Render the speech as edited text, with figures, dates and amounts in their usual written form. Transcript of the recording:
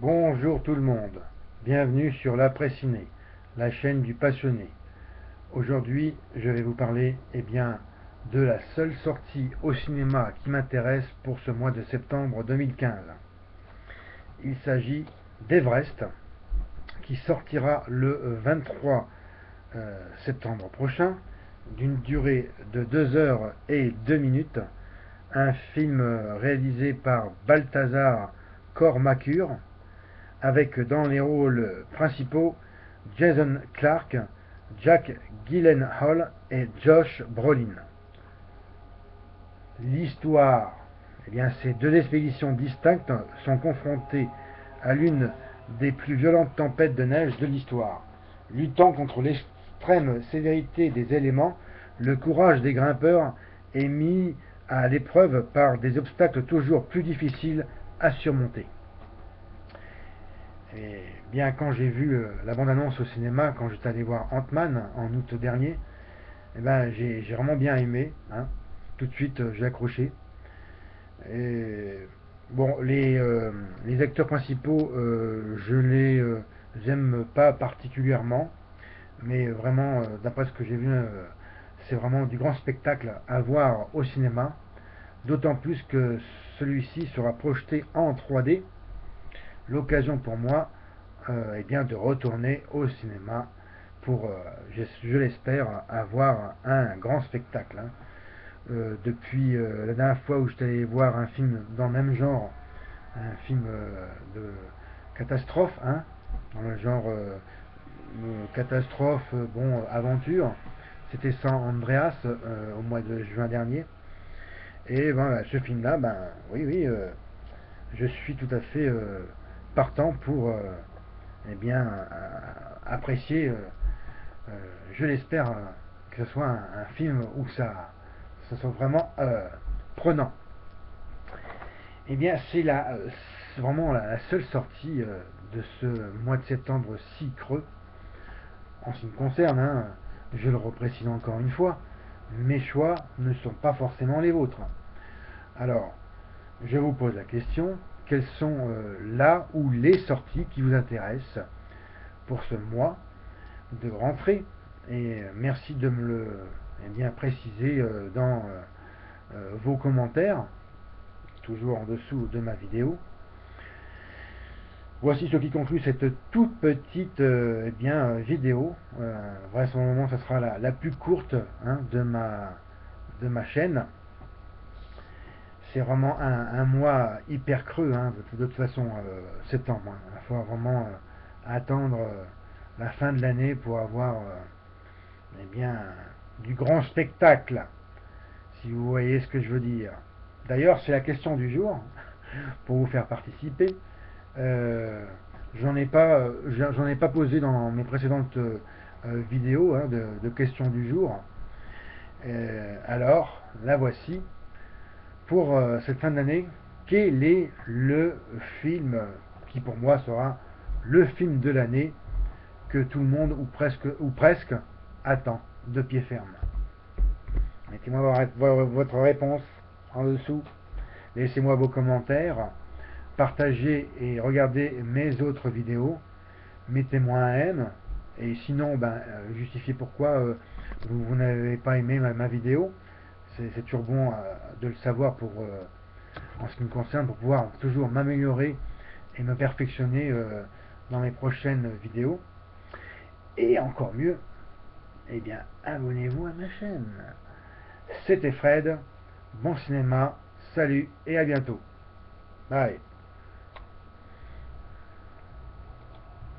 Bonjour tout le monde, bienvenue sur l'Après-Ciné, la chaîne du passionné. Aujourd'hui, je vais vous parler de la seule sortie au cinéma qui m'intéresse pour ce mois de septembre 2015. Il s'agit d'Everest, qui sortira le 23 septembre prochain, d'une durée de 2 heures et 2 minutes, un film réalisé par Balthazar Kormákur, avec dans les rôles principaux Jason Clarke, Jack Gyllenhaal et Josh Brolin. L'histoire, ces deux expéditions distinctes sont confrontées à l'une des plus violentes tempêtes de neige de l'histoire. Luttant contre l'extrême sévérité des éléments, le courage des grimpeurs est mis à l'épreuve par des obstacles toujours plus difficiles à surmonter. Et bien quand j'ai vu la bande-annonce au cinéma, quand j'étais allé voir Ant-Man en août dernier, j'ai vraiment bien aimé. Hein. Tout de suite, j'ai accroché. Et, bon, les acteurs principaux, je les aime pas particulièrement, mais vraiment, d'après ce que j'ai vu, c'est vraiment du grand spectacle à voir au cinéma. D'autant plus que celui-ci sera projeté en 3D. L'occasion pour moi de retourner au cinéma pour, je l'espère, avoir un grand spectacle. Hein. Depuis la dernière fois où j'étais allé voir un film dans le même genre, un film de catastrophe, hein, dans le genre catastrophe, aventure, c'était San Andreas au mois de juin dernier. Et ce film-là, oui, je suis tout à fait partant pour apprécier, je l'espère, que ce soit un film où ça soit vraiment prenant. C'est vraiment la seule sortie de ce mois de septembre si creux. En ce qui me concerne, hein, je le reprécise encore une fois, mes choix ne sont pas forcément les vôtres. Alors, je vous pose la question, quelles sont là ou les sorties qui vous intéressent pour ce mois de rentrée? Et merci de me le préciser dans vos commentaires, toujours en dessous de ma vidéo. Voici ce qui conclut cette toute petite vidéo. Vraisemblablement, ce sera la plus courte, hein, de ma chaîne. C'est vraiment un mois hyper creux, hein, de toute façon, septembre. Hein. Il faut vraiment attendre la fin de l'année pour avoir du grand spectacle, si vous voyez ce que je veux dire. D'ailleurs, c'est la question du jour, pour vous faire participer. J'en ai pas posé dans mes précédentes vidéos, hein, de questions du jour. Alors, la voici. Pour cette fin d'année, quel est le film qui pour moi sera le film de l'année que tout le monde ou presque attend de pied ferme? Mettez-moi votre réponse en dessous. Laissez-moi vos commentaires. Partagez et regardez mes autres vidéos. Mettez-moi un M. Et sinon, justifiez pourquoi vous n'avez pas aimé ma vidéo. C'est toujours bon de le savoir en ce qui me concerne, pour pouvoir toujours m'améliorer et me perfectionner dans mes prochaines vidéos. Et encore mieux, abonnez-vous à ma chaîne. C'était Fred, bon cinéma, salut et à bientôt. Bye.